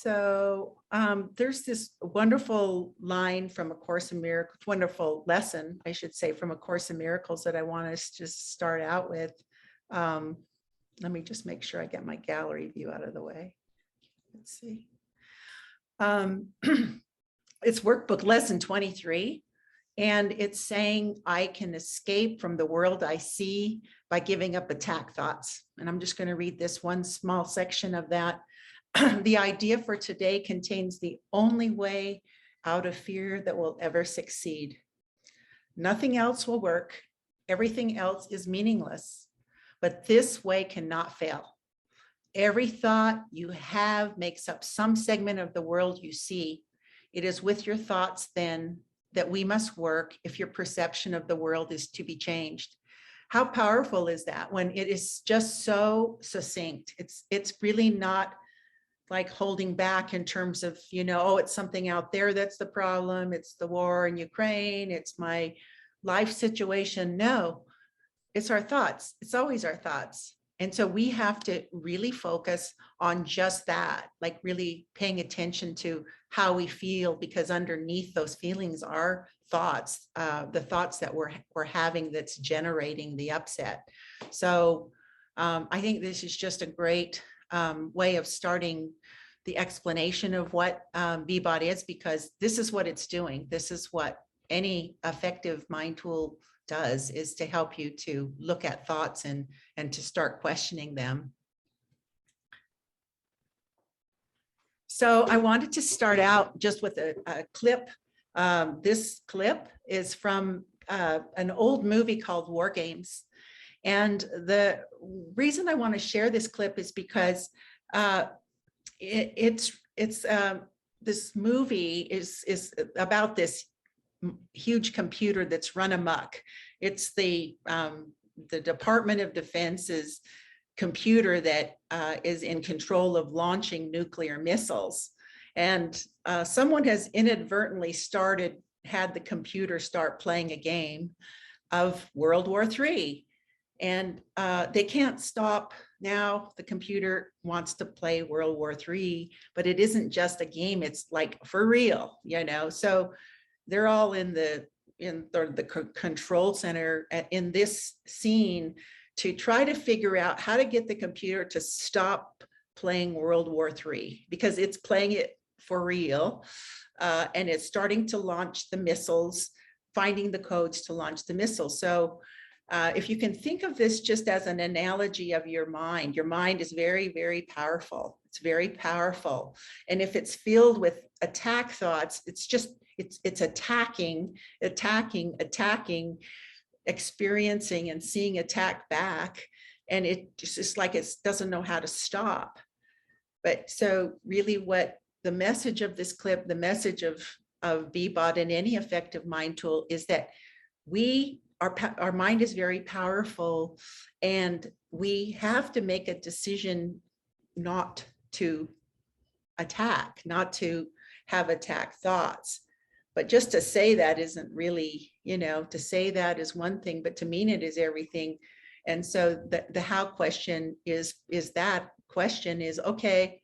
So there's this wonderful line from A Course in Miracles, wonderful lesson, I should say, from A Course in Miracles that I want us to start out with. Let me just make sure I get my gallery view out of the way. Let's see. It's workbook lesson 23. And it's saying, I can escape from the world I see by giving up attack thoughts. And I'm just going to read this one small section of that. The idea for today contains the only way out of fear that will ever succeed. Nothing else will work. Everything else is meaningless, but this way cannot fail. Every thought you have makes up some segment of the world you see. It is with your thoughts then that we must work if your perception of the world is to be changed. How powerful is that when it is just so succinct? It's really not like holding back in terms of, oh, it's something out there that's the problem. It's the war in Ukraine. It's my life situation. No, it's our thoughts. It's always our thoughts. And so we have to really focus on just that, like really paying attention to how we feel, because underneath those feelings are thoughts, the thoughts that we're having that's generating the upset. So I think this is just a great way of starting the explanation of what Beebot is, because this is what it's doing. This is what any effective mind tool does, is to help you to look at thoughts and to start questioning them. So I wanted to start out just with a clip. This clip is from an old movie called WarGames. And the reason I want to share this clip is because this movie is about this huge computer that's run amok. It's the Department of Defense's computer that is in control of launching nuclear missiles. And someone has inadvertently had the computer start playing a game of World War III. And they can't stop now. The computer wants to play World War III, but it isn't just a game. It's like for real, So they're all in the control center in this scene to try to figure out how to get the computer to stop playing World War III, because it's playing it for real. And it's starting to launch the missiles, finding the codes to launch the missiles. So if you can think of this just as an analogy of your mind is very, very powerful. It's very powerful. And if it's filled with attack thoughts, it's attacking, experiencing and seeing attack back. And it's just like it doesn't know how to stop. But so really what the message of this clip, the message of Beebot and any effective mind tool is that our mind is very powerful, and we have to make a decision not to attack, not to have attack thoughts. But just to say that isn't really, to say that is one thing, but to mean it is everything. And so the how question is okay,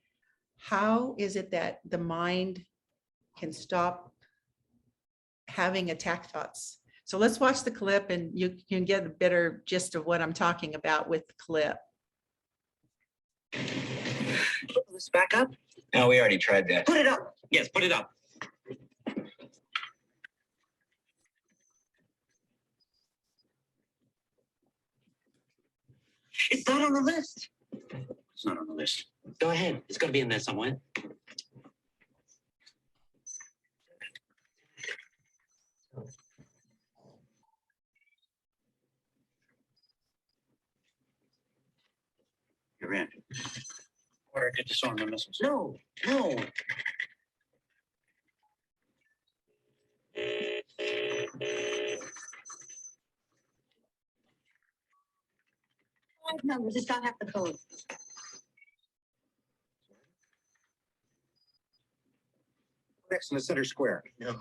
how is it that the mind can stop having attack thoughts? So let's watch the clip and you can get a better gist of what I'm talking about with the clip. Put this back up? No, we already tried that. Put it up. Yes, put it up. It's not on the list. It's not on the list. Go ahead. It's got to be in there somewhere. You're in. Order to disarm the missiles. No. 5 numbers. It's not half the code. Next in the center square. Yeah.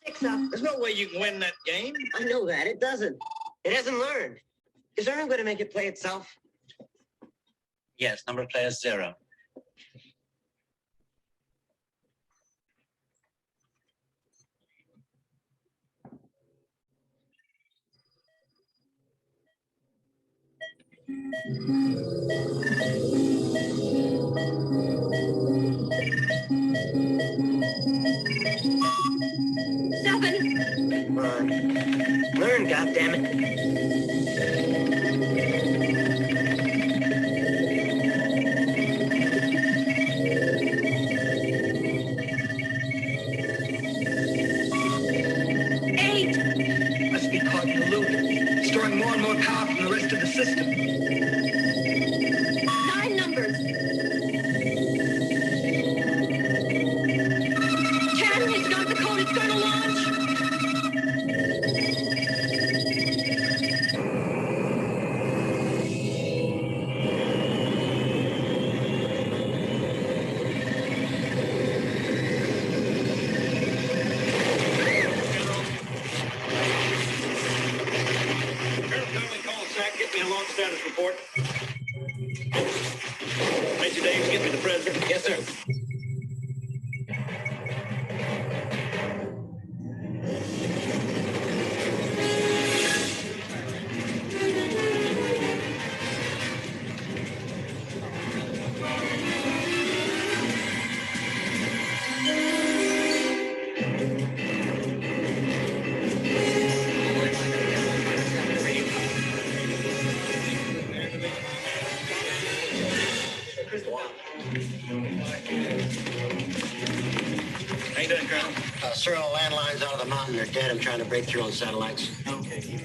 Six up. There's no way you can win that game. I know that. It doesn't. It hasn't learned. Is there any way to make it play itself? Yes, number of players 0. Seven. Come on. Learn, goddammit. Eight. Must be caught in the loop, storing more and more power from the rest of the system. 9 numbers. 10. It's got the code. It's going to launch. Get me a long status report. Major Dave, get me the president. Yes, sir. How you doing, Colonel? Sir, all landlines out of the mountain are dead. I'm trying to break through on satellites. Okay.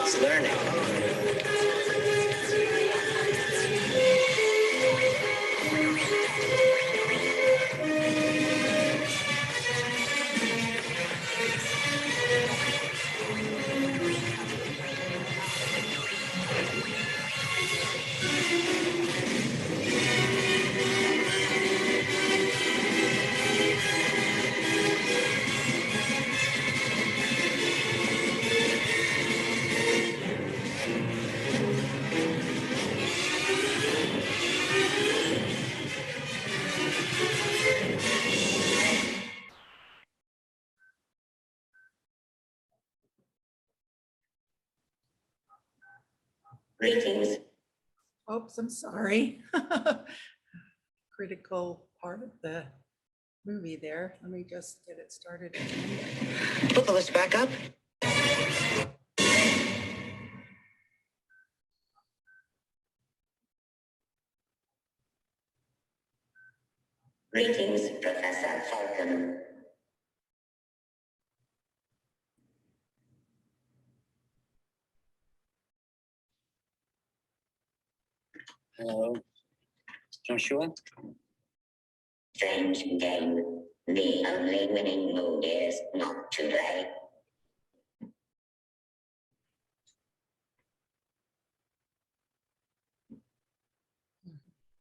It's learning. Greetings. Oops, I'm sorry. Critical part of the movie there. Let me just get it started again. Put the list back up. Greetings, Professor Falcon. Hello. Joshua? Strange game. The only winning move is not to play.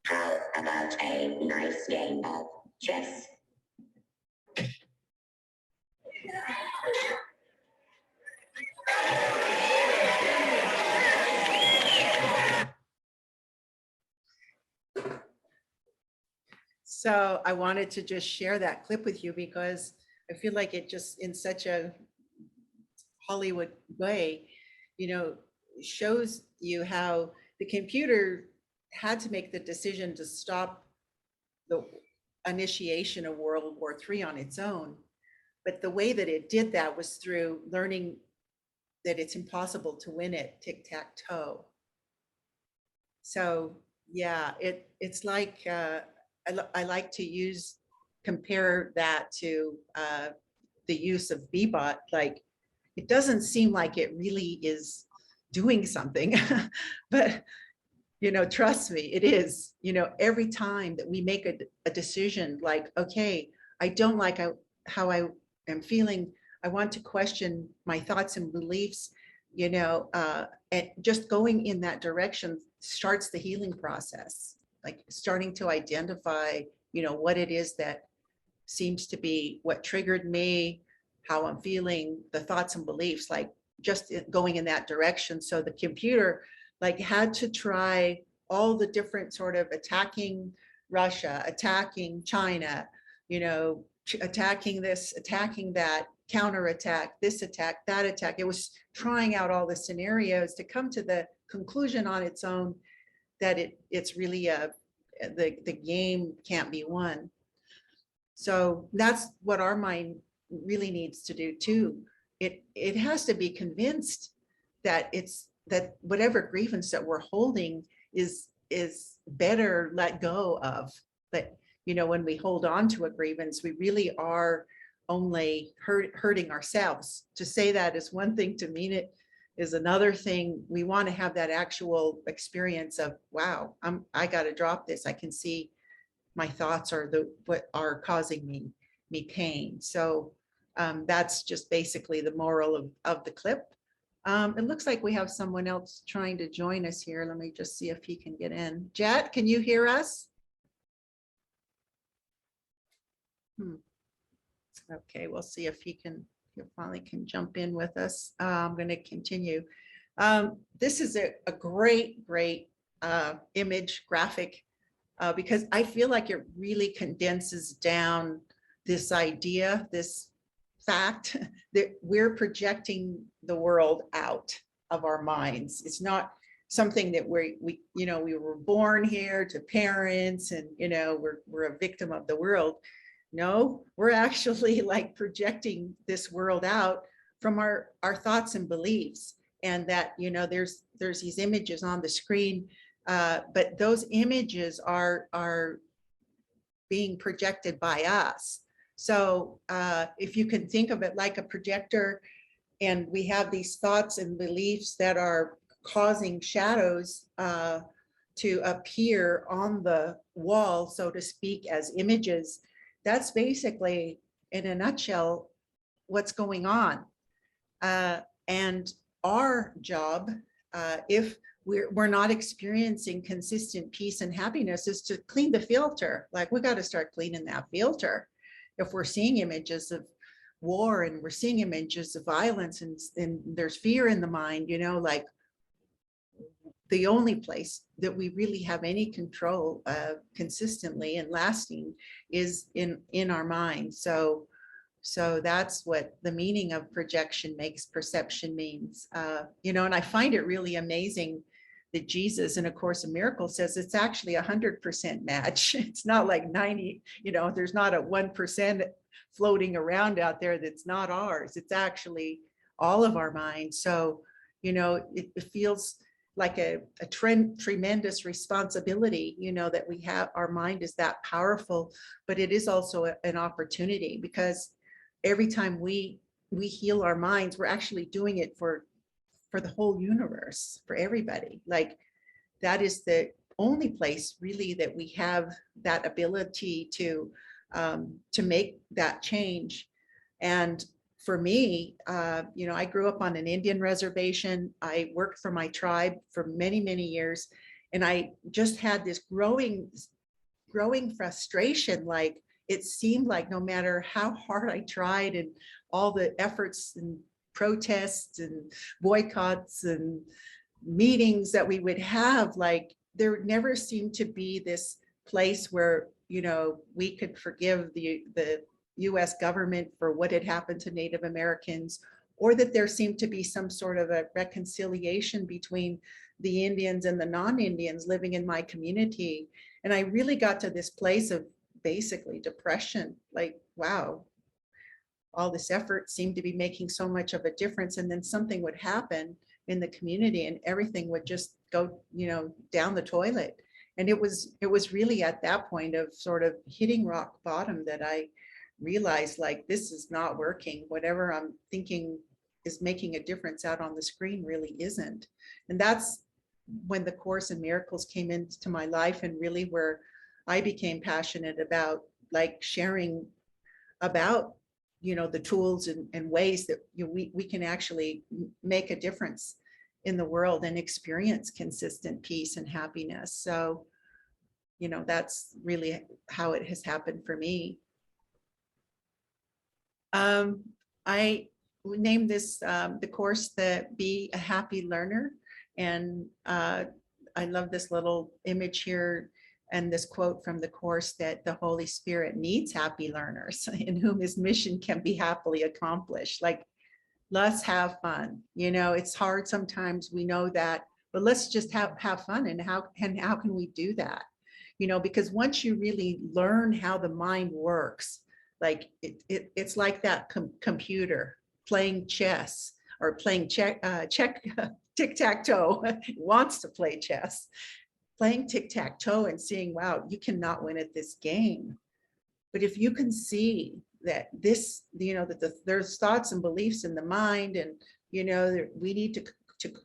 How about a nice game of chess? So I wanted to just share that clip with you because I feel like it just in such a Hollywood way, shows you how the computer had to make the decision to stop the initiation of World War III on its own. But the way that it did that was through learning that it's impossible to win it tic-tac-toe. So yeah, it's like I like to compare that to the use of Beebot. Like, it doesn't seem like it really is doing something. But, trust me, it is, every time that we make a decision like, okay, I don't like how I am feeling. I want to question my thoughts and beliefs, and just going in that direction starts the healing process, like starting to identify, what it is that seems to be what triggered me, how I'm feeling, the thoughts and beliefs, like just going in that direction. So the computer like had to try all the different sort of attacking Russia, attacking China, attacking this, attacking that, counterattack, this attack, that attack. It was trying out all the scenarios to come to the conclusion on its own that it's really the game can't be won. So that's what our mind really needs to do too. It has to be convinced that that whatever grievance that we're holding is better let go of. That, when we hold on to a grievance, we really are only hurting ourselves. To say that is one thing, to mean it is another thing. We want to have that actual experience of, wow, I got to drop this. I can see my thoughts are what are causing me pain. So that's just basically the moral of the clip. It looks like we have someone else trying to join us here. Let me just see if he can get in. Jet, can you hear us? Okay, we'll see if he finally can jump in with us. I'm going to continue. This is a great image graphic because I feel like it really condenses down this idea, this fact that we're projecting the world out of our minds. It's not something that we were born here to parents and, we're a victim of the world. No, we're actually like projecting this world out from our thoughts and beliefs. And that, there's these images on the screen, but those images are being projected by us. So if you can think of it like a projector, and we have these thoughts and beliefs that are causing shadows to appear on the wall, so to speak, as images, that's basically, in a nutshell, what's going on. And our job, if we're not experiencing consistent peace and happiness, is to clean the filter. Like, we got to start cleaning that filter. If we're seeing images of war and we're seeing images of violence and there's fear in the mind, like the only place that we really have any control consistently and lasting is in our mind. So that's what the meaning of projection makes perception means. And I find it really amazing that Jesus in A Course in Miracles says it's actually 100% match. It's not like 90, there's not a 1% floating around out there that's not ours. It's actually all of our minds. So, it feels like a tremendous responsibility, that we have. Our mind is that powerful, but it is also an opportunity, because every time we heal our minds, we're actually doing it for the whole universe, for everybody. Like, that is the only place really that we have that ability to make that change. And for me, I grew up on an Indian reservation. I worked for my tribe for many, many years. And I just had this growing frustration. Like, it seemed like no matter how hard I tried and all the efforts and protests and boycotts and meetings that we would have, like, there never seemed to be this place where, we could forgive the US government for what had happened to Native Americans, or that there seemed to be some sort of a reconciliation between the Indians and the non-Indians living in my community. And I really got to this place of basically depression, like, wow, all this effort seemed to be making so much of a difference. And then something would happen in the community and everything would just go, down the toilet. And it was really at that point of sort of hitting rock bottom that I realized, like, this is not working. Whatever I'm thinking is making a difference out on the screen really isn't. And that's when the Course in Miracles came into my life, and really where I became passionate about like sharing about, you know, the tools and ways that, you know, we can actually make a difference in the world and experience consistent peace and happiness. So, you know, that's really how it has happened for me. I named this the course that Be a Happy Learner. And I love this little image here and this quote from the course that the Holy Spirit needs happy learners in whom his mission can be happily accomplished. Like, let's have fun. You know, it's hard sometimes, we know that, but let's just have fun. And how can we do that? You know, because once you really learn how the mind works, like it's like that computer playing chess or playing tic-tac-toe. Wants to play chess, playing tic-tac-toe and seeing, wow, you cannot win at this game. But if you can see that this, you know, that there's thoughts and beliefs in the mind, and, you know, we need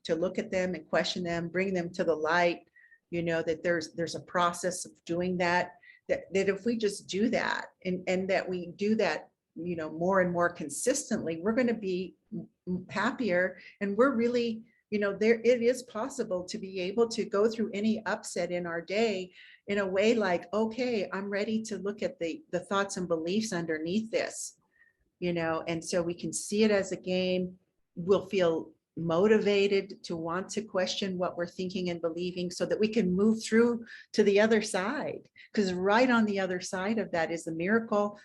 to look at them and question them, bring them to the light, you know, that there's a process of doing that, that if we just do that and that we do that, you know, more and more consistently, we're going to be happier. And we're really, you know, it is possible to be able to go through any upset in our day in a way like, okay, I'm ready to look at the thoughts and beliefs underneath this, you know, and so we can see it as a game. We'll feel motivated to want to question what we're thinking and believing so that we can move through to the other side. Because right on the other side of that is the miracle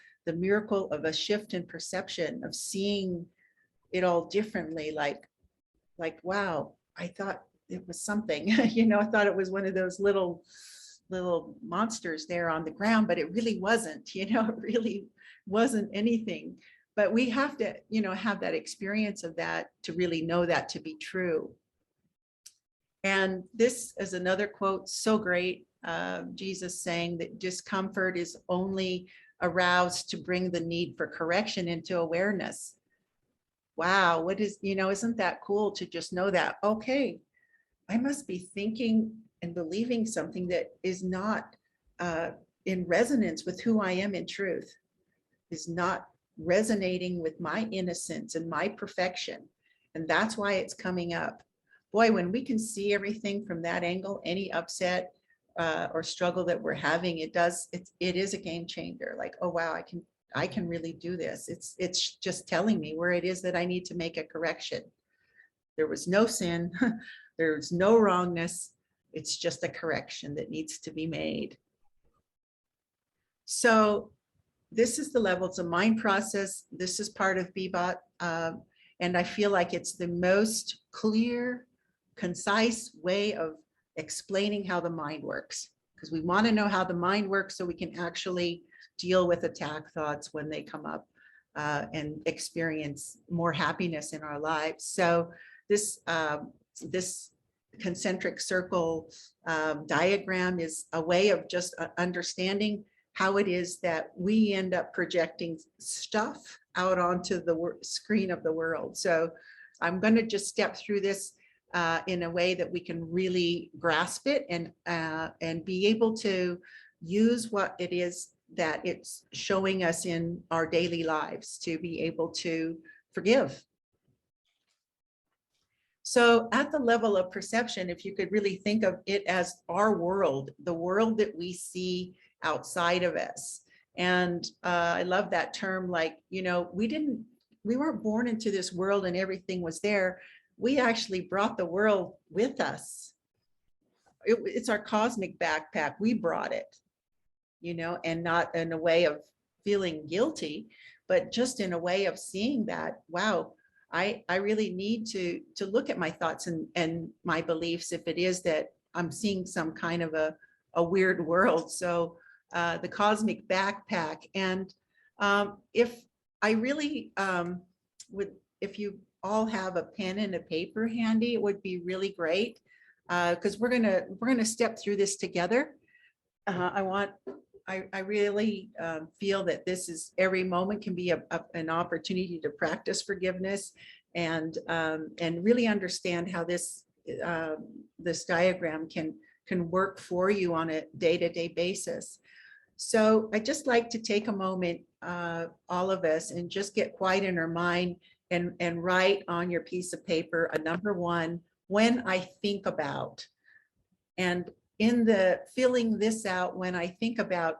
of a shift in perception, of seeing it all differently. Like, wow, I thought it was something, you know, I thought it was one of those little monsters there on the ground, but it really wasn't, you know, it really wasn't anything. But we have to, you know, have that experience of that to really know that to be true. And this is another quote, so great. Jesus saying that discomfort is only aroused to bring the need for correction into awareness. Wow, what is, you know, isn't that cool to just know that, okay, I must be thinking and believing something that is not in resonance with who I am in truth, is not resonating with my innocence and my perfection. And that's why it's coming up. Boy, when we can see everything from that angle, any upset or struggle that we're having, it is a game changer. Like, oh wow, I can really do this. It's just telling me where it is that I need to make a correction. There was no sin, there's no wrongness. It's just a correction that needs to be made. So this is the levels of mind process. This is part of Beebot. And I feel like it's the most clear, concise way of explaining how the mind works, because we want to know how the mind works so we can actually deal with attack thoughts when they come up and experience more happiness in our lives. So this concentric circle diagram is a way of just understanding how it is that we end up projecting stuff out onto the screen of the world. So I'm going to just step through this in a way that we can really grasp it and be able to use what it is that it's showing us in our daily lives to be able to forgive. So at the level of perception, if you could really think of it as our world, the world that we see outside of us. And I love that term, like, you know, we weren't born into this world and everything was there. We actually brought the world with us. It's our cosmic backpack. We brought it, you know, and not in a way of feeling guilty, but just in a way of seeing that, wow, I really need to look at my thoughts and my beliefs if it is that I'm seeing some kind of a weird world. So the cosmic backpack. And if I really if you all have a pen and a paper handy, it would be really great, because we're gonna step through this together. I really feel that this is, every moment can be an opportunity to practice forgiveness and really understand how this this diagram can work for you on a day-to-day basis. So I just like to take a moment, all of us, and just get quiet in our mind and write on your piece of paper a number one, when I think about. And in the filling this out, when I think about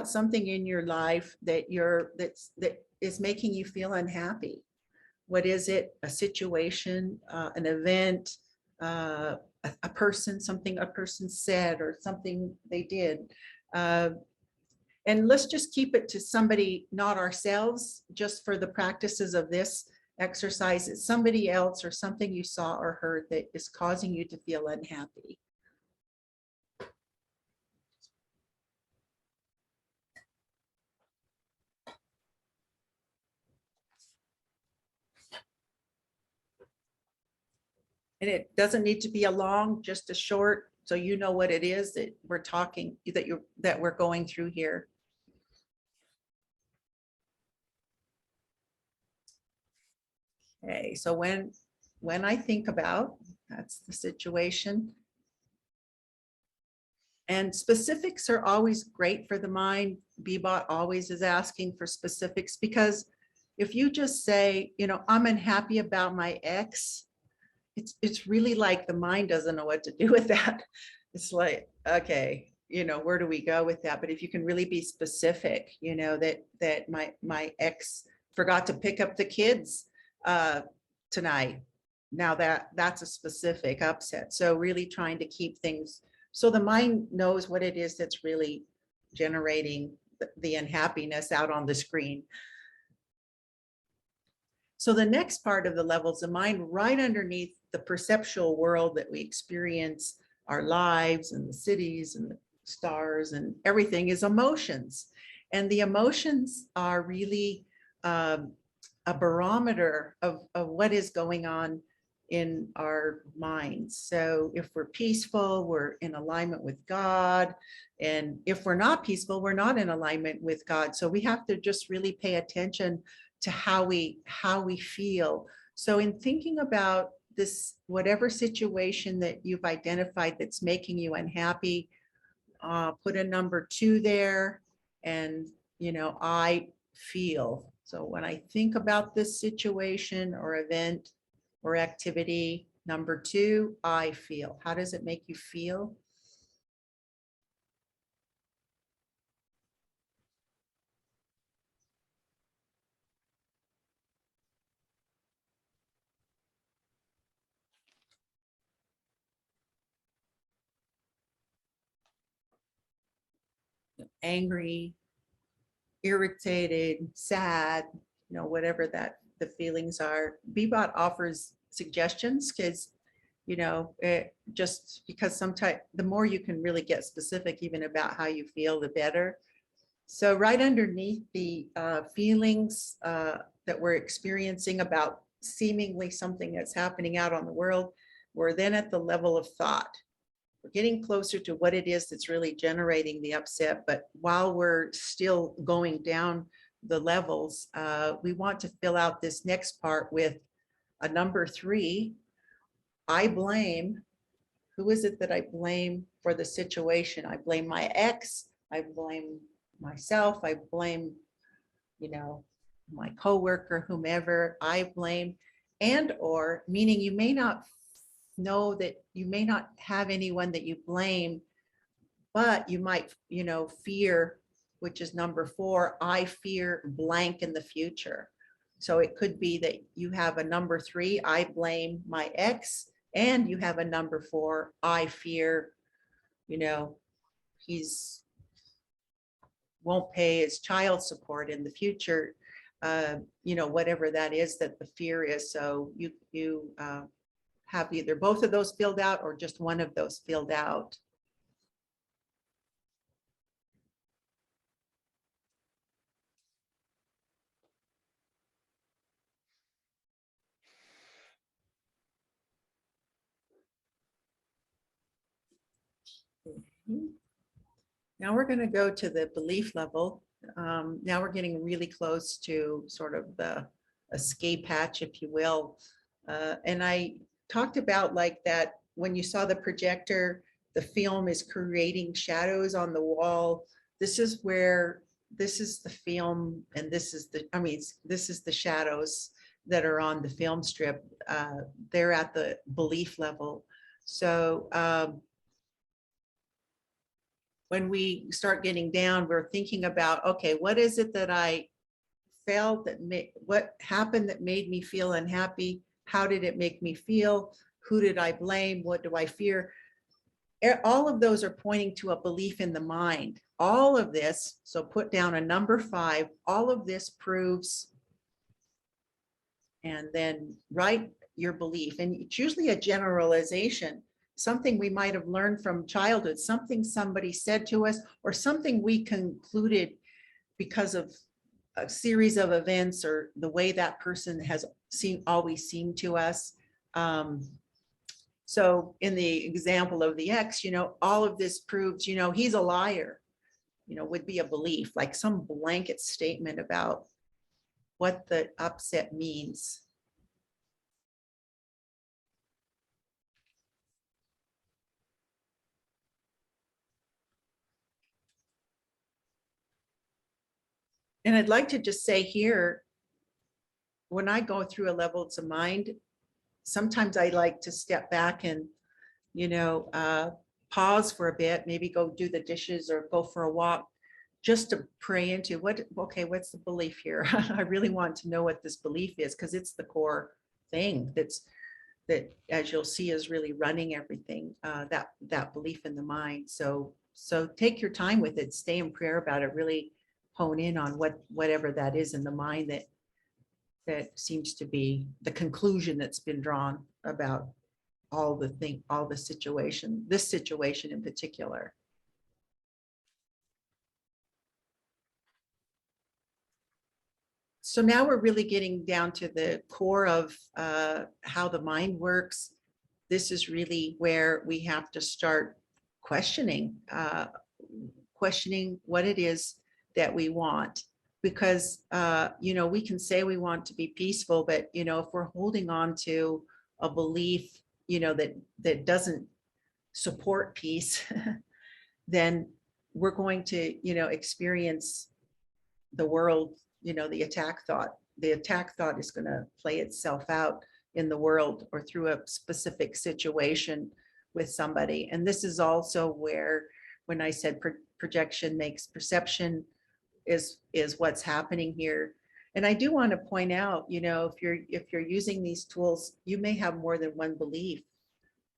something in your life that that is making you feel unhappy. What is it? A situation, an event, a person, something a person said or something they did. And let's just keep it to somebody, not ourselves, just for the practices of this exercise. It's somebody else or something you saw or heard that is causing you to feel unhappy. And it doesn't need to be a long, just a short, so you know what it is that we're talking, that we're going through here. Okay, so when I think about, that's the situation. And specifics are always great for the mind. Beebot always is asking for specifics, because if you just say, I'm unhappy about my ex, it's really like the mind doesn't know what to do with that. It's like, okay, where do we go with that? But if you can really be specific, that my ex forgot to pick up the kids tonight. Now that's a specific upset. So really trying to keep things so the mind knows what it is that's really generating the unhappiness out on the screen. So the next part of the levels of mind, right underneath the perceptual world that we experience, our lives and the cities and the stars and everything, is emotions. And the emotions are really a barometer of what is going on in our minds. So if we're peaceful, we're in alignment with God. And if we're not peaceful, we're not in alignment with God. So we have to just really pay attention to how we feel. So in thinking about this, whatever situation that you've identified that's making you unhappy, put a number 2 there, and I feel. So when I think about this situation or event or activity, number 2, I feel. How does it make you feel? Angry, irritated, sad, whatever that the feelings are. Beebot offers suggestions, because just because sometimes the more you can really get specific even about how you feel, the better. So right underneath the feelings that we're experiencing about seemingly something that's happening out on the world, we're then at the level of thought. We're getting closer to what it is that's really generating the upset. But while we're still going down the levels, we want to fill out this next part with a number 3. I blame. Who is it that I blame for the situation? I blame my ex. I blame myself. I blame, my coworker, whomever I blame. And or, meaning you may not know that you may not have anyone that you blame, but you might, fear, which is number 4, I fear blank in the future. So it could be that you have a number 3, I blame my ex, and you have a number 4, I fear, he's won't pay his child support in the future, whatever that is that the fear is. So you have either both of those filled out or just one of those filled out. Now we're going to go to the belief level. Now we're getting really close to sort of the escape hatch, if you will. And I talked about like that, when you saw the projector, the film is creating shadows on the wall. This is where, this is the film, and this is the, I mean, this is the shadows that are on the film strip. They're at the belief level. So when we start getting down, we're thinking about, okay, what is it that I felt that what happened that made me feel unhappy? How did it make me feel? Who did I blame? What do I fear? All of those are pointing to a belief in the mind. All of this, so put down a number 5, all of this proves, and then write your belief. And it's usually a generalization, something we might have learned from childhood, something somebody said to us, or something we concluded because of a series of events or the way that person has always seemed to us. So in the example of the ex, all of this proves, he's a liar, would be a belief, like some blanket statement about what the upset means. And I'd like to just say here, when I go through a levels of mind, sometimes I like to step back and, pause for a bit, maybe go do the dishes or go for a walk, just to pray into what's the belief here? I really want to know what this belief is, because it's the core thing that, as you'll see, is really running everything, that belief in the mind. So take your time with it, stay in prayer about it, really hone in on whatever that is in the mind that seems to be the conclusion that's been drawn about this situation in particular. So now we're really getting down to the core of how the mind works. This is really where we have to start questioning what it is that we want. Because, we can say we want to be peaceful, but, if we're holding on to a belief, that doesn't support peace, then we're going to, experience the world, the attack thought. The attack thought is going to play itself out in the world or through a specific situation with somebody. And this is also where, when I said projection makes perception, is what's happening here. And I do want to point out, if you're using these tools, you may have more than one belief.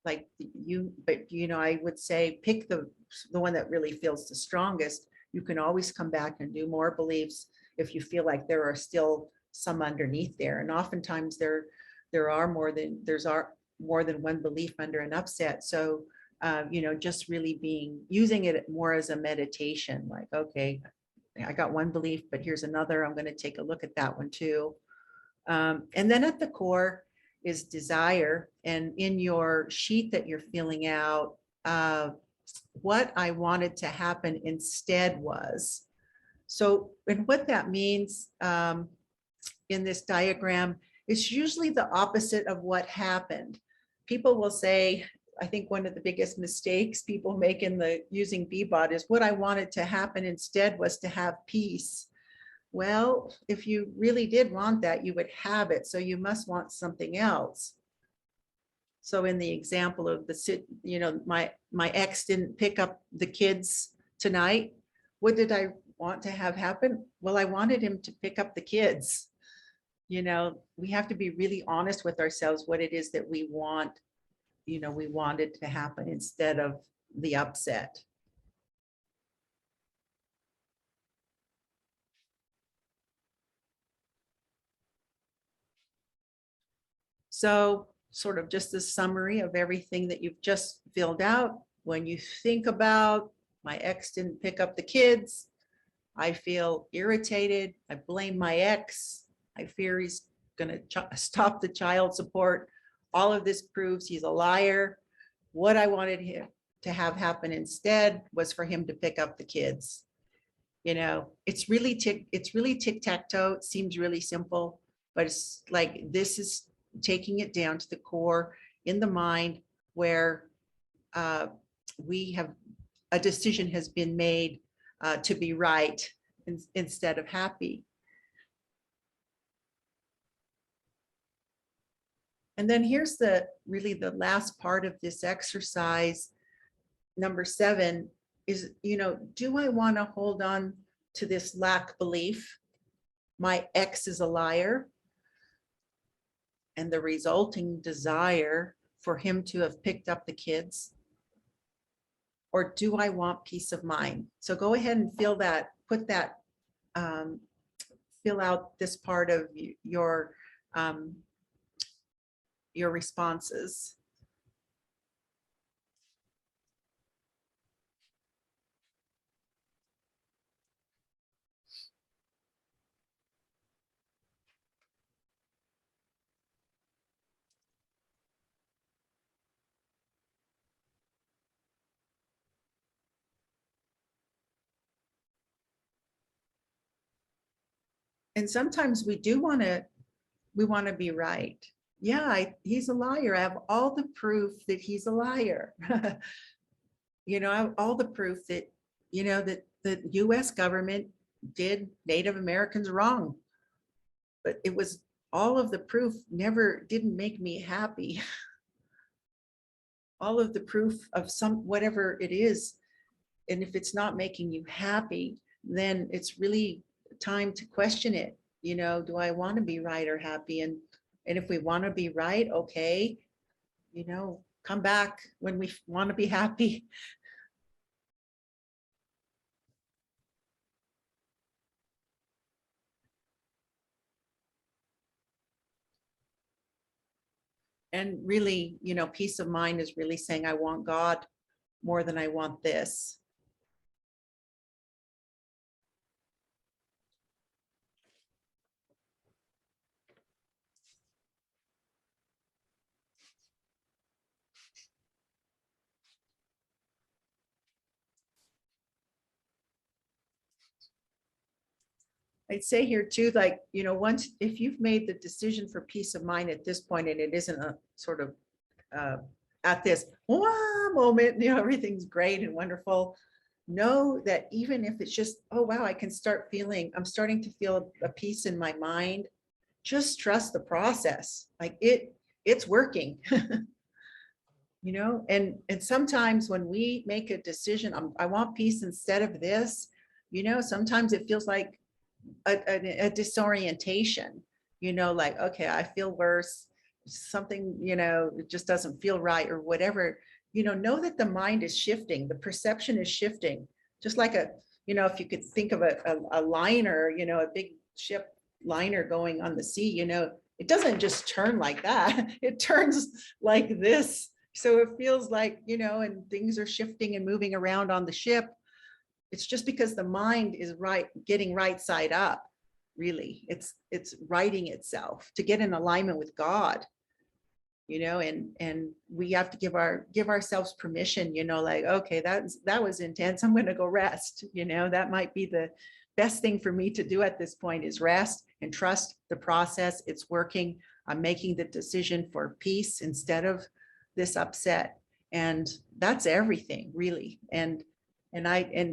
But I would say pick the one that really feels the strongest. You can always come back and do more beliefs if you feel like there are still some underneath there. And oftentimes there's more than one belief under an upset. So just really using it more as a meditation, like, okay, I got one belief, but here's another. I'm going to take a look at that one too. And then at the core is desire. And in your sheet that you're filling out, what I wanted to happen instead was. So, and what that means in this diagram is usually the opposite of what happened. People will say, I think one of the biggest mistakes people make in using Beebot is what I wanted to happen instead was to have peace. Well, if you really did want that, you would have it. So you must want something else. So in the example of my ex didn't pick up the kids tonight. What did I want to have happen? Well, I wanted him to pick up the kids. We have to be really honest with ourselves what it is that we want. We want it to happen instead of the upset. So sort of just a summary of everything that you've just filled out. When you think about my ex didn't pick up the kids, I feel irritated. I blame my ex. I fear he's going to stop the child support. All of this proves he's a liar. What I wanted him to have happen instead was for him to pick up the kids. It's really tic-tac-toe. It seems really simple, but it's like, this is taking it down to the core in the mind where we have, a decision has been made to be right instead of happy. And then here's really the last part of this exercise. Number 7 is, do I want to hold on to this lack belief? My ex is a liar, and the resulting desire for him to have picked up the kids? Or do I want peace of mind? So go ahead and fill that, put that, fill out this part of your responses. And sometimes we want to be right. Yeah, he's a liar. I have all the proof that he's a liar. I have all the proof that, that the US government did Native Americans wrong. But it was, all of the proof didn't make me happy. All of the proof of whatever it is. And if it's not making you happy, then it's really time to question it. Do I want to be right or happy? And if we want to be right, okay, come back when we want to be happy. And really, peace of mind is really saying, I want God more than I want this. I'd say here too, like, once, if you've made the decision for peace of mind at this point, and it isn't a sort of at this moment, everything's great and wonderful, know that even if it's just, oh, wow, I'm starting to feel a peace in my mind, just trust the process. Like it's working. And sometimes when we make a decision, I want peace instead of this, sometimes it feels like a disorientation, like, okay, I feel worse, something, it just doesn't feel right or whatever. Know that the mind is shifting, the perception is shifting, just like if you could think of a liner, a big ship liner going on the sea, it doesn't just turn like that, it turns like this. So it feels like, and things are shifting and moving around on the ship. It's just because the mind is getting right side up, really. It's righting itself to get in alignment with God, and we have to give ourselves permission, like, okay, that was intense. I'm going to go rest. That might be the best thing for me to do at this point, is rest and trust the process. It's working. I'm making the decision for peace instead of this upset. And that's everything, really. And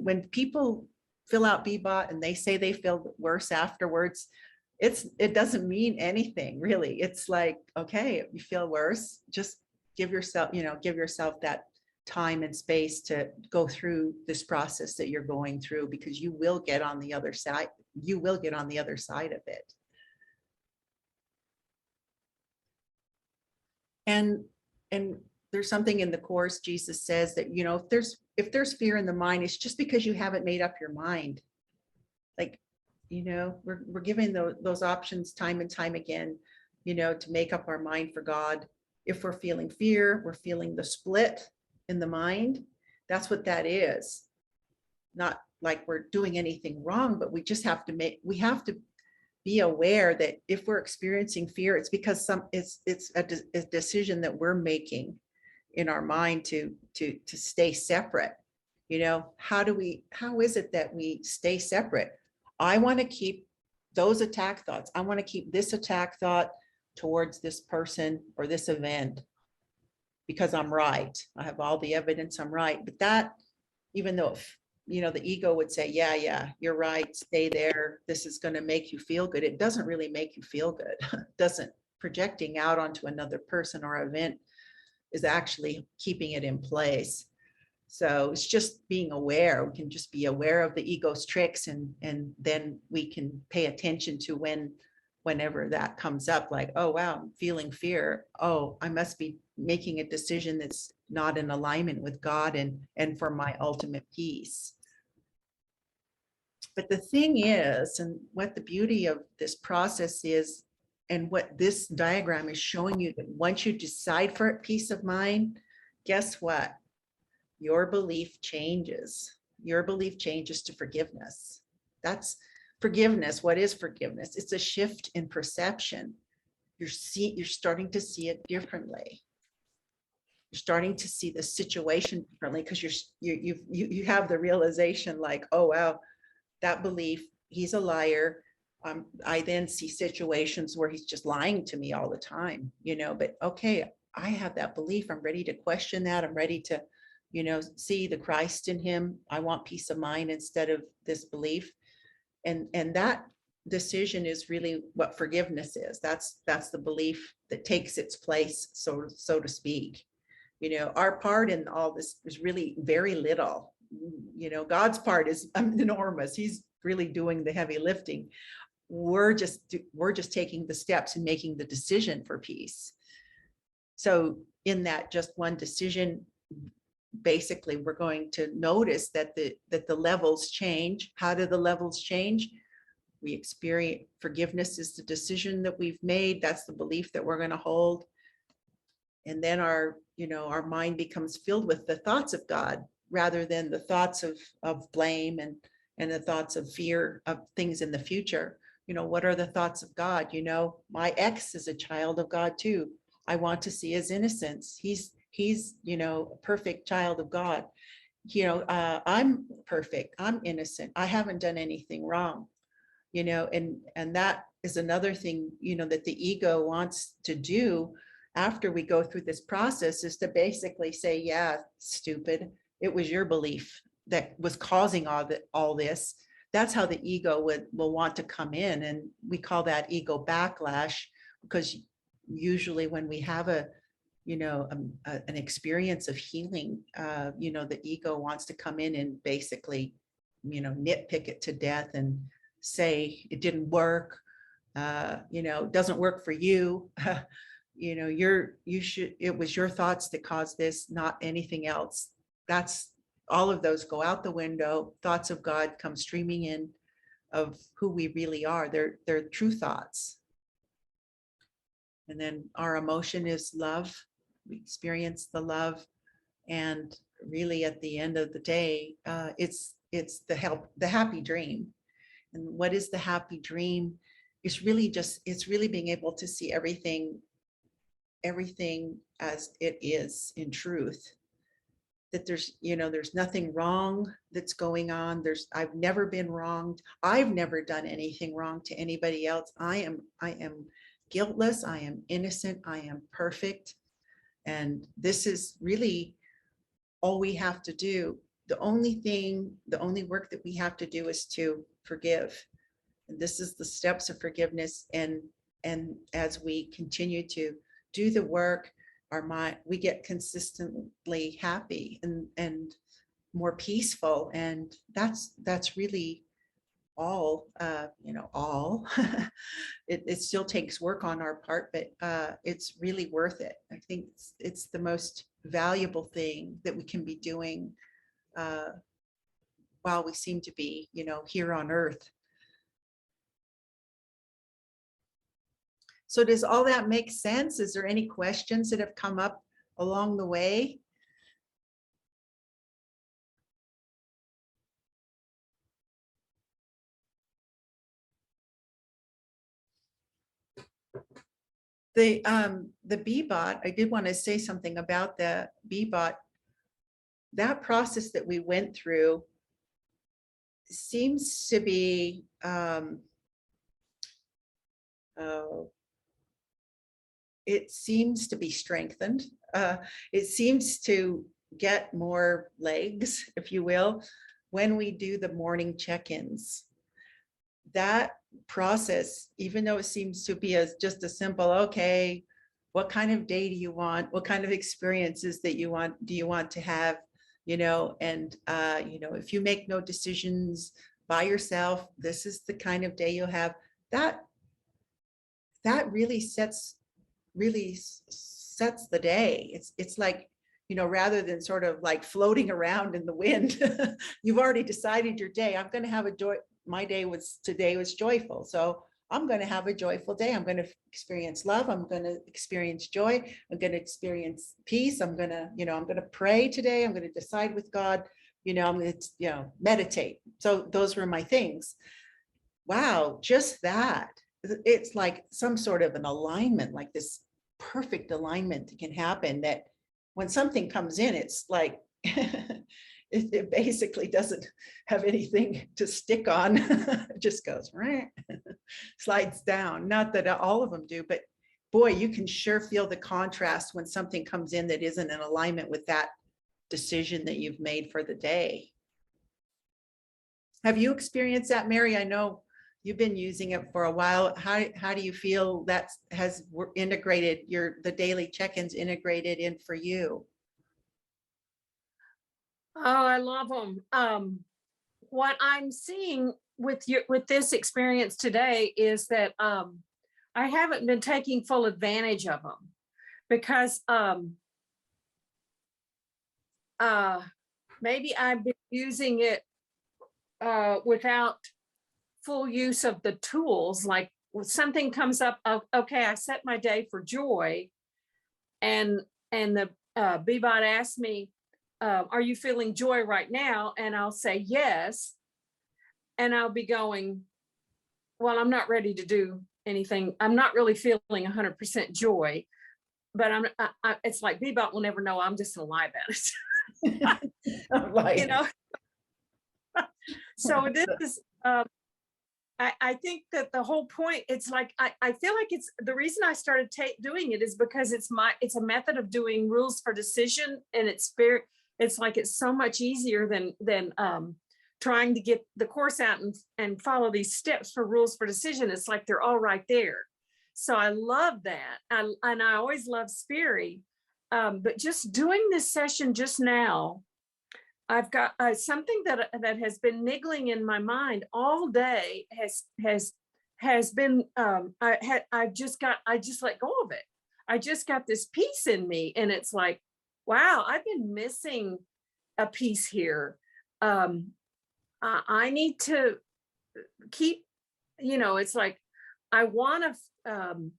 when people fill out Beebot and they say they feel worse afterwards, it doesn't mean anything, really. It's like, okay, if you feel worse, just give yourself that time and space to go through this process that you're going through, because you will get on the other side. You will get on the other side of it. And there's something in the Course, Jesus says that, if there's fear in the mind, it's just because you haven't made up your mind. Like, we're given those options time and time again, to make up our mind for God. If we're feeling fear, we're feeling the split in the mind. That's what that is. Not like we're doing anything wrong, but we just have to be aware that if we're experiencing fear, it's because it's a decision that we're making in our mind to stay separate. How is it that we stay separate? I want to keep those attack thoughts. I want to keep this attack thought towards this person or this event because I'm right. I have all the evidence I'm right. But that, even though, the ego would say, yeah, you're right, stay there. This is going to make you feel good. It doesn't really make you feel good. It doesn't. Projecting out onto another person or event is actually keeping it in place. So it's just being aware. We can just be aware of the ego's tricks, and then we can pay attention to whenever that comes up, like, oh, wow, I'm feeling fear. Oh, I must be making a decision that's not in alignment with God and for my ultimate peace. But the thing is, and what the beauty of this process is, and what this diagram is showing you, that once you decide for peace of mind, guess what? Your belief changes. Your belief changes to forgiveness. That's forgiveness. What is forgiveness? It's a shift in perception. You're starting to see it differently. You're starting to see the situation differently because you have the realization, like, oh, wow, that belief, he's a liar. I then see situations where he's just lying to me all the time, but okay, I have that belief. I'm ready to question that. I'm ready to, see the Christ in him. I want peace of mind instead of this belief. And that decision is really what forgiveness is. That's the belief that takes its place, so to speak. Our part in all this is really very little. God's part is enormous. He's really doing the heavy lifting. We're just taking the steps and making the decision for peace. So in that just one decision, basically, we're going to notice that the levels change. How do the levels change? We experience forgiveness is the decision that we've made. That's the belief that we're going to hold. And then our mind becomes filled with the thoughts of God rather than the thoughts of blame and the thoughts of fear of things in the future. What are the thoughts of God? My ex is a child of God too. I want to see his innocence. He's a perfect child of God. I'm perfect. I'm innocent. I haven't done anything wrong. And that is another thing, that the ego wants to do after we go through this process, is to basically say, yeah, stupid. It was your belief that was causing all this. That's how the ego will want to come in. And we call that ego backlash, because usually when we have an experience of healing, the ego wants to come in and basically, nitpick it to death and say it didn't work, doesn't work for you. It was your thoughts that caused this, not anything else. That's all of those go out the window. Thoughts of God come streaming in, of who we really are. They're true thoughts. And then our emotion is love. We experience the love. And really at the end of the day, it's the happy dream. And what is the happy dream? It's really being able to see everything as it is in truth. That there's nothing wrong that's going on. I've never been wronged. I've never done anything wrong to anybody else. I am guiltless. I am innocent. I am perfect. And this is really all we have to do. The only work that we have to do is to forgive. And this is the steps of forgiveness. And as we continue to do the work, our mind, we get consistently happy and more peaceful. And that's really all, all. It still takes work on our part, but it's really worth it. I think it's the most valuable thing that we can be doing while we seem to be, here on earth. So does all that make sense? Is there any questions that have come up along the way? The Beebot, I did want to say something about the Beebot. That process that we went through seems to be it seems to be strengthened. It seems to get more legs, if you will, when we do the morning check-ins. That process, even though it seems to be just a simple, okay, what kind of day do you want? What kind of experiences that do you want to have? And if you make no decisions by yourself, this is the kind of day you'll have. That really sets the day. It's like, rather than sort of like floating around in the wind, you've already decided your day. I'm going to have my day today was joyful. So I'm going to have a joyful day. I'm going to experience love. I'm going to experience joy. I'm going to experience peace. I'm going to pray today. I'm going to decide with God, I'm going to, meditate. So those were my things. Wow. Just that. It's like some sort of an alignment, like this perfect alignment that can happen, that when something comes in, it's like, it basically doesn't have anything to stick on. It just goes, right, slides down. Not that all of them do, but boy, you can sure feel the contrast when something comes in that isn't in alignment with that decision that you've made for the day. Have you experienced that, Mary? I know you've been using it for a while. How do you feel that has integrated the daily check-ins integrated in for you? Oh, I love them. What I'm seeing with this experience today is that I haven't been taking full advantage of them, because maybe I've been using it without full use of the tools. Like when something comes up of, okay, I set my day for joy, and the Beebot asked me, are you feeling joy right now? And I'll say yes. And I'll be going, well, I'm not ready to do anything. I'm not really feeling 100% joy, but it's like Beebot will never know. I'm just gonna lie about it. So this is, I think that the whole point, it's like, I feel like it's the reason I started doing it is because it's a method of doing rules for decision, and it's like it's so much easier than trying to get the course out and follow these steps for rules for decision. It's like they're all right there. So I love that. And I always love Spiri. But just doing this session just now, I've got something that has been niggling in my mind all day has been, I just let go of it. I just got this piece in me, and it's like, wow, I've been missing a piece here. I need to keep, it's like, I want to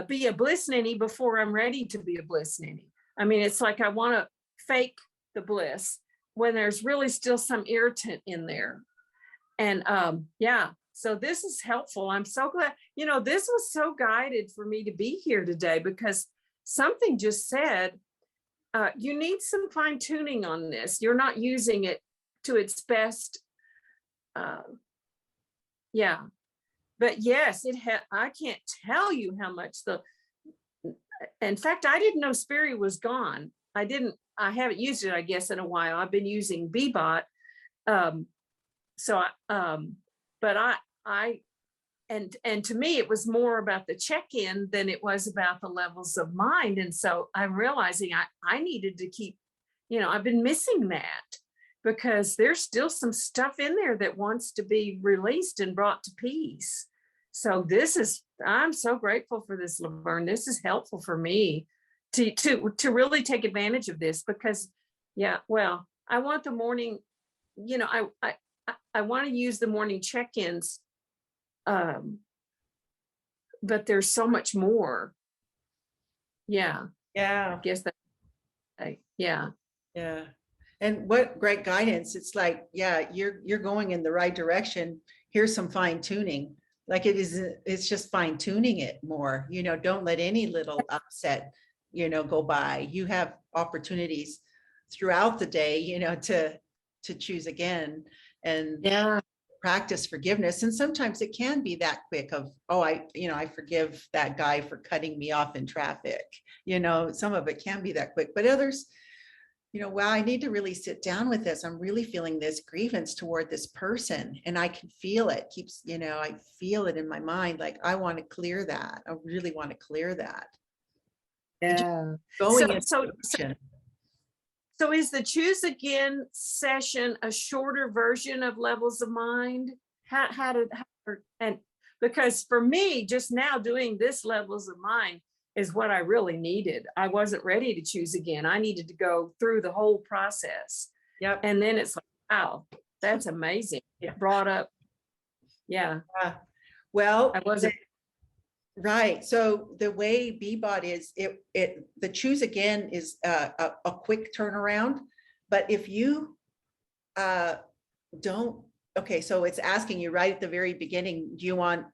be a bliss ninny before I'm ready to be a bliss ninny. I mean, it's like, I want to fake the bliss when there's really still some irritant in there. And yeah, so this is helpful. I'm so glad, this was so guided for me to be here today, because something just said, you need some fine tuning on this. You're not using it to its best. Yeah, but yes, I can't tell you how much in fact, I didn't know Spiri was gone. I haven't used it, I guess, in a while. I've been using Beebot. And to me, it was more about the check-in than it was about the levels of mind. And so I'm realizing I needed to keep, I've been missing that, because there's still some stuff in there that wants to be released and brought to peace. So I'm so grateful for this, Laverne. This is helpful for me to really take advantage of this, because yeah, well, I want the morning, I want to use the morning check-ins, but there's so much more. Yeah. I guess that, yeah. And what great guidance. It's like, yeah, you're going in the right direction. Here's some fine tuning. Like it's just fine tuning it more, don't let any little upset, go by. You have opportunities throughout the day, to choose again, and practice forgiveness. And sometimes it can be that quick of, oh, I forgive that guy for cutting me off in traffic. Some of it can be that quick, but others, wow, I need to really sit down with this. I'm really feeling this grievance toward this person, and I can feel it keeps, I feel it in my mind. Like, I want to clear that. I really want to clear that. Yeah. Going in So is the choose again session a shorter version of levels of mind? And because for me, just now doing this levels of mind is what I really needed. I wasn't ready to choose again. I needed to go through the whole process. Yep. And then it's like, wow, that's amazing. It brought up, yeah. Well, I wasn't. Right. So the way Beebot is, the choose again is a quick turnaround. But if you don't, okay, so it's asking you right at the very beginning, do you want,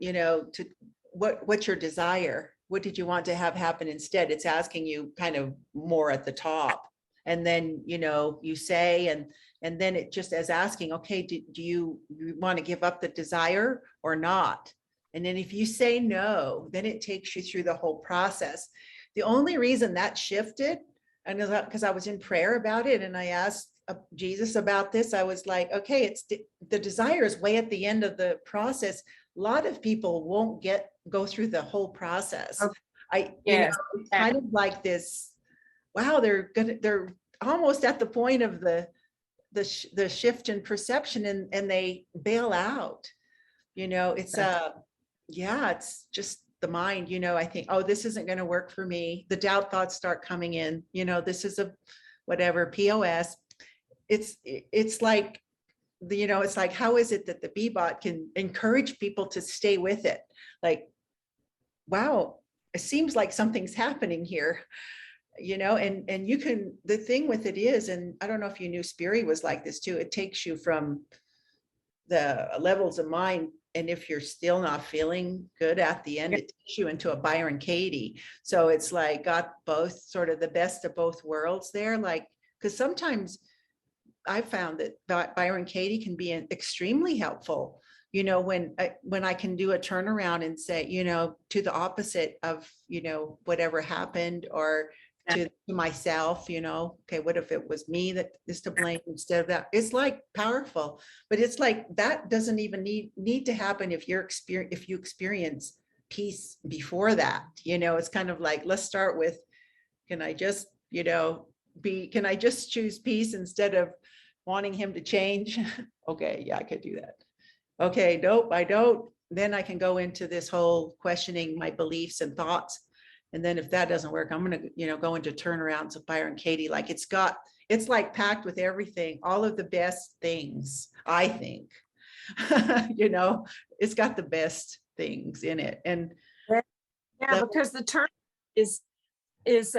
what's your desire? What did you want to have happen instead? It's asking you kind of more at the top. And then, you say, and then it just is asking, okay, do you want to give up the desire or not? And then if you say no, then it takes you through the whole process. The only reason that shifted, and because I was in prayer about it, and I asked Jesus about this, I was like, okay, it's the desire is way at the end of the process. A lot of people won't go through the whole process. Okay. It's kind of like this, wow, they're almost at the point of the shift in perception, and they bail out. It's just the mind, I think, oh, this isn't going to work for me. The doubt thoughts start coming in, this is a whatever POS. It's like, it's like, how is it that the Beebot can encourage people to stay with it? Like, wow, it seems like something's happening here, and you can, the thing with it is, and I don't know if you knew Spiri was like this too, it takes you from the levels of mind. And if you're still not feeling good at the end, it takes you into a Byron Katie. So it's like got both sort of the best of both worlds there. Like, because sometimes I found that Byron Katie can be extremely helpful, when I can do a turnaround and say, to the opposite of, whatever happened, or to myself, okay, what if it was me that is to blame instead of that? It's like powerful, but it's like that doesn't even need to happen if you experience peace before that. It's kind of like, let's start with, can I just choose peace instead of wanting him to change? Okay, yeah, I could do that. Okay, nope, I don't. Then I can go into this whole questioning my beliefs and thoughts. And then if that doesn't work, I'm going to, go into turnarounds of Byron Katie. Like it's like packed with everything, all of the best things, I think, it's got the best things in it. And yeah, because the turn is it's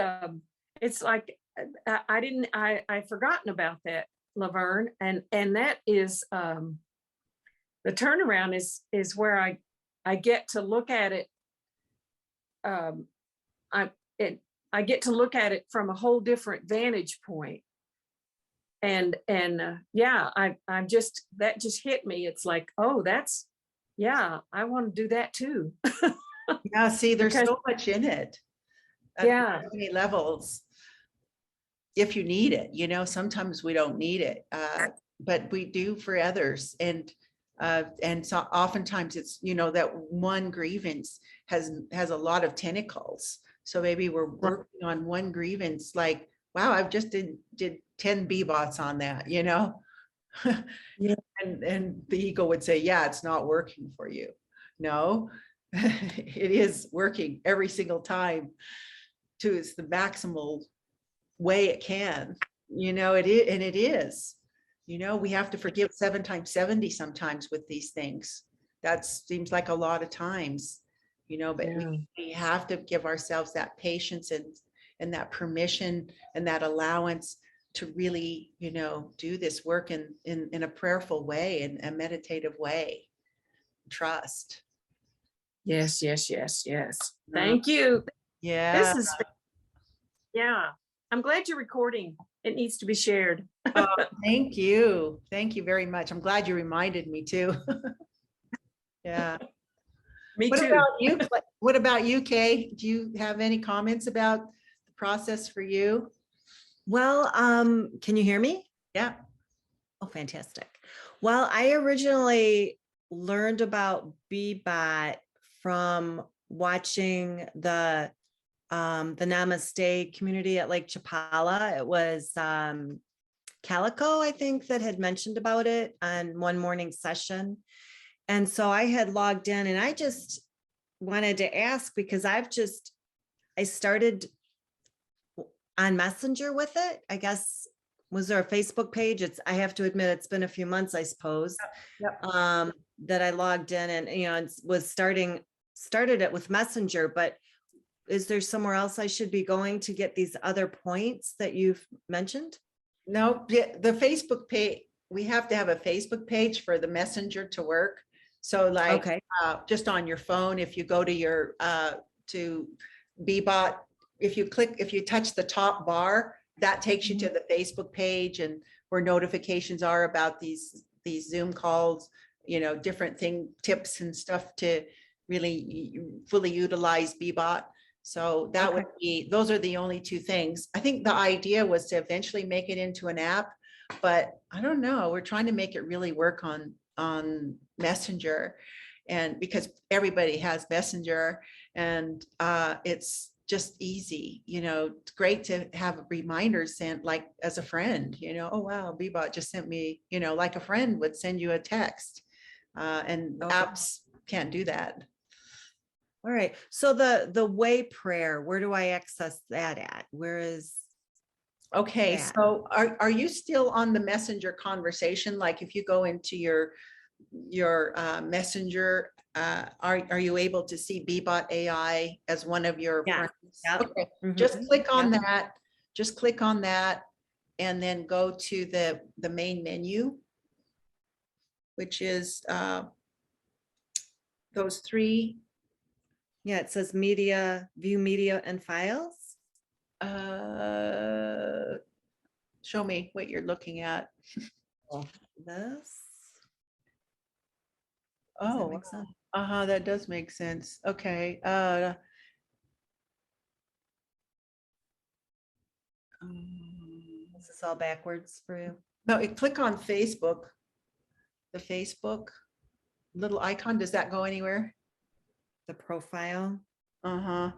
like, I forgotten about that, Laverne. And that is, the turnaround is where I get to look at it. I get to look at it from a whole different vantage point. And I'm just, that just hit me. It's like, oh, I want to do that too. Yeah, see, there's so much in it. Yeah. So many levels. If you need it, sometimes we don't need it, but we do for others. And so oftentimes it's, that one grievance has a lot of tentacles. So maybe we're working on one grievance, like, wow, I've just did 10 Beebots on that, Yeah. And the ego would say, yeah, it's not working for you. No, it is working every single time to the maximal way it can, it is, and it is, we have to forgive 7 times 70 sometimes with these things. That seems like a lot of times, but we have to give ourselves that patience and that permission and that allowance to really, do this work in a prayerful way and a meditative way. Trust. Yes. Thank you. Yeah. This is, I'm glad you're recording. It needs to be shared. Oh, thank you. Thank you very much. I'm glad you reminded me too. Yeah. Me What too. about you? What about you, Kay? Do you have any comments about the process for you? Well, can you hear me? Yeah. Oh, fantastic. Well, I originally learned about Beebot from watching the Namaste community at Lake Chapala. It was Calico, I think, that had mentioned about it on one morning session. And so I had logged in and I just wanted to ask because I started on Messenger with it. I guess, was there a Facebook page? I have to admit, it's been a few months, I suppose, Yep. that I logged in and, was started it with Messenger, but is there somewhere else I should be going to get these other points that you've mentioned? No, the Facebook page, we have to have a Facebook page for the messenger to work. So like, Okay. just on your phone, if you go to your, to Beebot, if you touch the top bar, that takes you to the Facebook page and where notifications are about these Zoom calls, different tips and stuff to really fully utilize Beebot. So that would be, those are the only two things. I think the idea was to eventually make it into an app, but I don't know. We're trying to make it really work on Messenger, and because everybody has Messenger, and it's just easy. It's great to have reminders sent like as a friend. Oh wow, Beebot just sent me. Like a friend would send you a text, and apps can't do that. All right. So the way prayer, where do I access that at? Where is? Okay, that? so are you still on the Messenger conversation? Like if you go into your Messenger, are you able to see Beebot AI as one of your Yeah. friends? Yeah. Okay, Mhm. just click on Yeah. that. Just click on that, and then go to the main menu, which is those three. Yeah, it says media, view media and files. Show me what you're looking at. This. Does that Oh, make sense? that does make sense. Okay. This is all backwards for you. No, click on Facebook. The Facebook little icon, does that go anywhere? The profile. Uh-huh.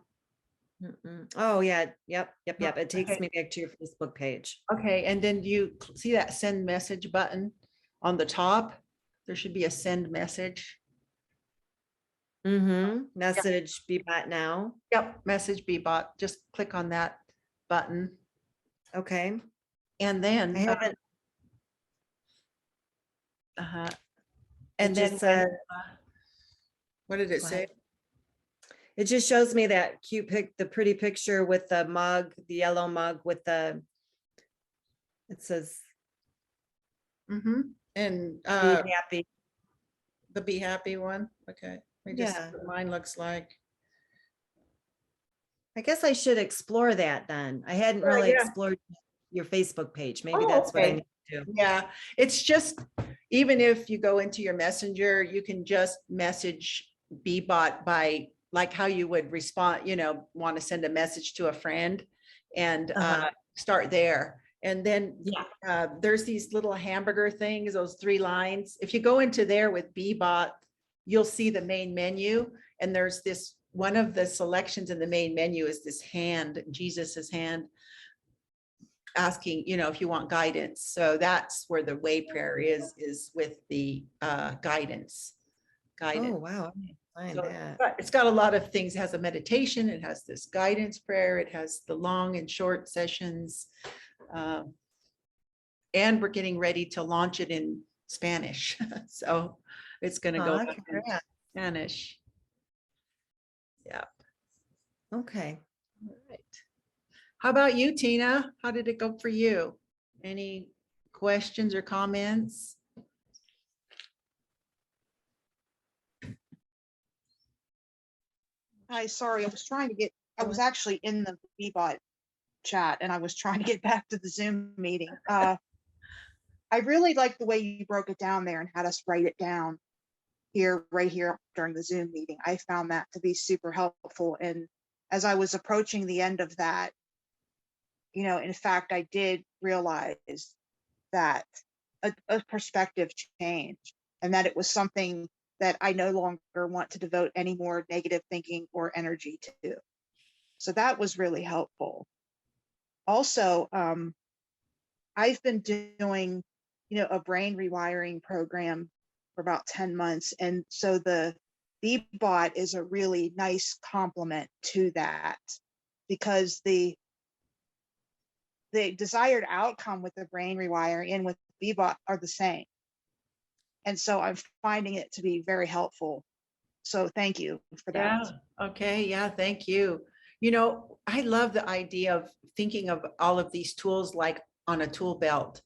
Oh yeah, yep. It takes Okay. me back to your Facebook page. Okay, and then you see that send message button on the top? There should be a send message. Message Beebot now. Yep, message Beebot. Just click on that button. Okay. And then I haven't. and then just said, what did it go say? ahead. It just shows me that cute the pretty picture with the mug, the yellow mug with it says And be happy. the be happy one. Okay. Let me just see Yeah. what mine looks like. I guess I should explore that then. I hadn't really explored your Facebook page. Maybe that's what I need to do. Yeah, it's just, even if you go into your Messenger, you can just message Beebot by like how you would respond, want to send a message to a friend, and start there. And then there's these little hamburger things, those 3 lines. If you go into there with Beebot, you'll see the main menu, and there's this, one of the selections in the main menu is this hand, Jesus's hand, asking, if you want guidance. So that's where the way prayer is with the guidance. Oh, wow. I find So that. it's got a lot of things. It has a meditation, it has this guidance prayer, it has the long and short sessions. And we're getting ready to launch it in Spanish. So it's going to go in Spanish. Yeah. Okay. All right. How about you, Tina? How did it go for you? Any questions or comments? Hi, sorry, I was actually in the Beebot chat and I was trying to get back to the Zoom meeting. I really like the way you broke it down there and had us write it down right here during the Zoom meeting. I found that to be super helpful. And as I was approaching the end of that, in fact, I did realize that a perspective change, and that it was something that I no longer want to devote any more negative thinking or energy to. So that was really helpful. Also, I've been doing, a brain rewiring program for about 10 months. And so the Beebot is a really nice complement to that, because the desired outcome with the brain rewiring and with Beebot are the same. And so I'm finding it to be very helpful. So thank you for that. Yeah. Okay. Yeah. Thank you. I love the idea of thinking of all of these tools like on a tool belt.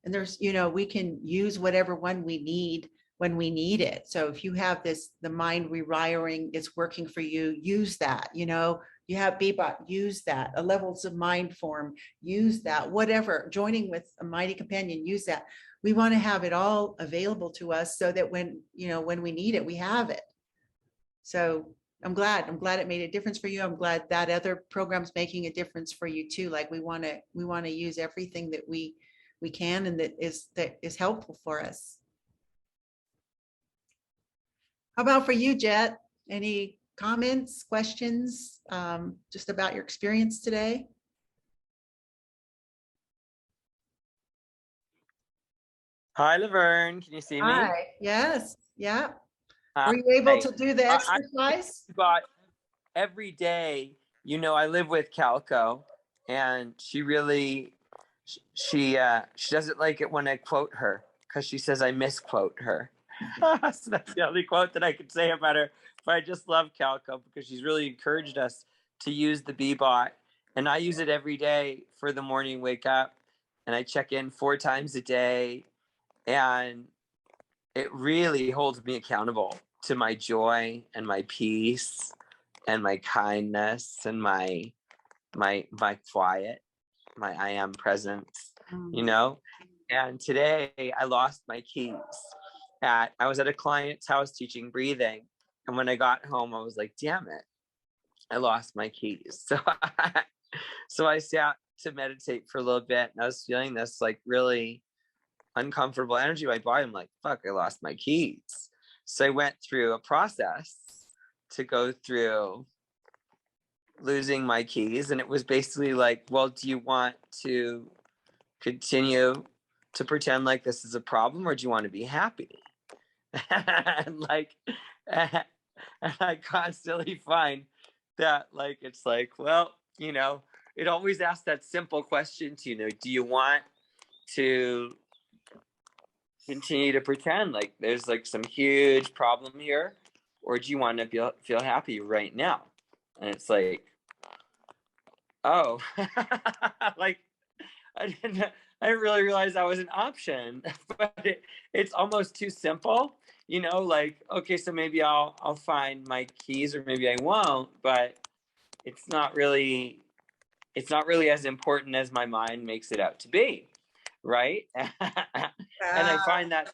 And there's, we can use whatever one we need when we need it. So if you have the mind rewiring, it's working for you, use that. You have Beebot, use that. A levels of mind form, use that. Whatever, joining with a mighty companion, use that. We want to have it all available to us so that when we need it, we have it. So I'm glad it made a difference for you. I'm glad that other program's making a difference for you too. Like we want to use everything that we can and that is helpful for us. How about for you, Jet? Any comments, questions, just about your experience today? Hi, Laverne. Can you see me? Hi. Yes. Yeah. Hi. Were you able to do the exercise? Got every day. I live with Calco, and she really, she doesn't like it when I quote her because she says I misquote her. So that's the only quote that I could say about her. But I just love Calco because she's really encouraged us to use the Beebot, and I use it every day for the morning wake up, and I check in 4 times a day, and it really holds me accountable to my joy and my peace and my kindness and my quiet, my I am presence, And today I lost my keys. I was at a client's house teaching breathing, and when I got home, I was like, damn it, I lost my keys. So I sat to meditate for a little bit, and I was feeling this like really uncomfortable energy in my body. I'm like, fuck, I lost my keys. So I went through a process to go through losing my keys. And it was basically like, well, do you want to continue to pretend like this is a problem, or do you want to be happy? And and I constantly find that it's like, well, it always asks that simple question to, do you want to continue to pretend like there's some huge problem here, or do you want to feel happy right now? And it's like, oh, I didn't really realize that was an option. But it's almost too simple, okay, so maybe I'll find my keys, or maybe I won't, but it's not really as important as my mind makes it out to be, right? And I find that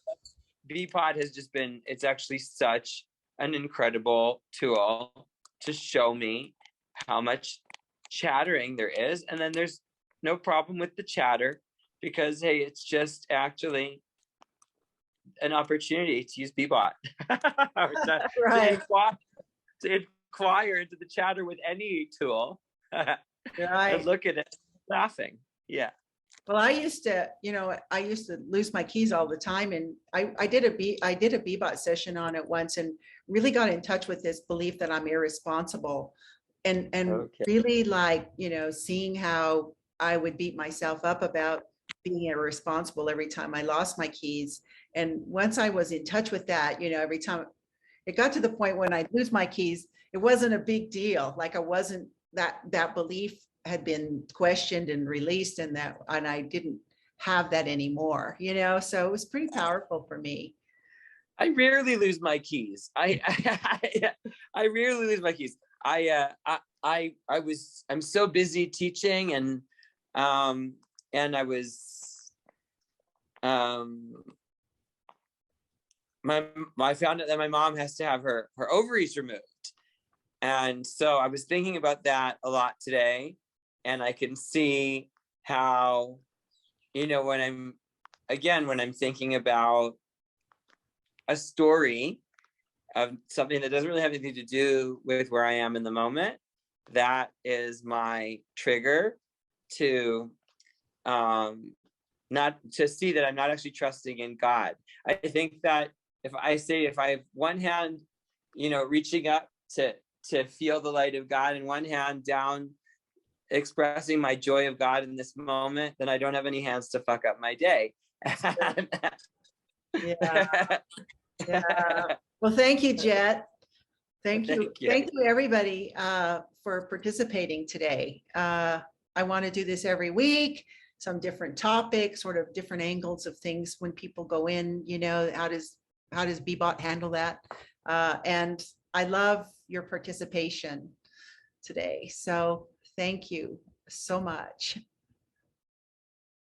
Beebot has just been, it's actually such an incredible tool to show me how much chattering there is. And then there's no problem with the chatter, because, hey, it's just actually an opportunity to use Beebot. Right. To inquire into the chatter with any tool. Right. And look at it laughing. Yeah. Well, I used to lose my keys all the time, and I did a Beebot session on it once, and really got in touch with this belief that I'm irresponsible, and Okay. really seeing how I would beat myself up about being irresponsible every time I lost my keys. And once I was in touch with that, every time it got to the point when I lose my keys, it wasn't a big deal. Like I wasn't that belief had been questioned and released, and I didn't have that anymore, so it was pretty powerful for me. I rarely lose my keys. I rarely lose my keys. I'm so busy teaching and And I was, I found out that my mom has to have her ovaries removed. And so I was thinking about that a lot today. And I can see how, you know, when I'm thinking about a story of something that doesn't really have anything to do with where I am in the moment, that is my trigger to not to see that I'm not actually trusting in God. I think that if I have one hand, you know, reaching up to feel the light of God, and one hand down expressing my joy of God in this moment, then I don't have any hands to fuck up my day. Yeah. Yeah. Well, thank you, Jet. Thank you. Thank you, everybody, for participating today. I want to do this every week, some different topics, sort of different angles of things when people go in, you know, how does Beebot handle that? And I love your participation today. So thank you so much.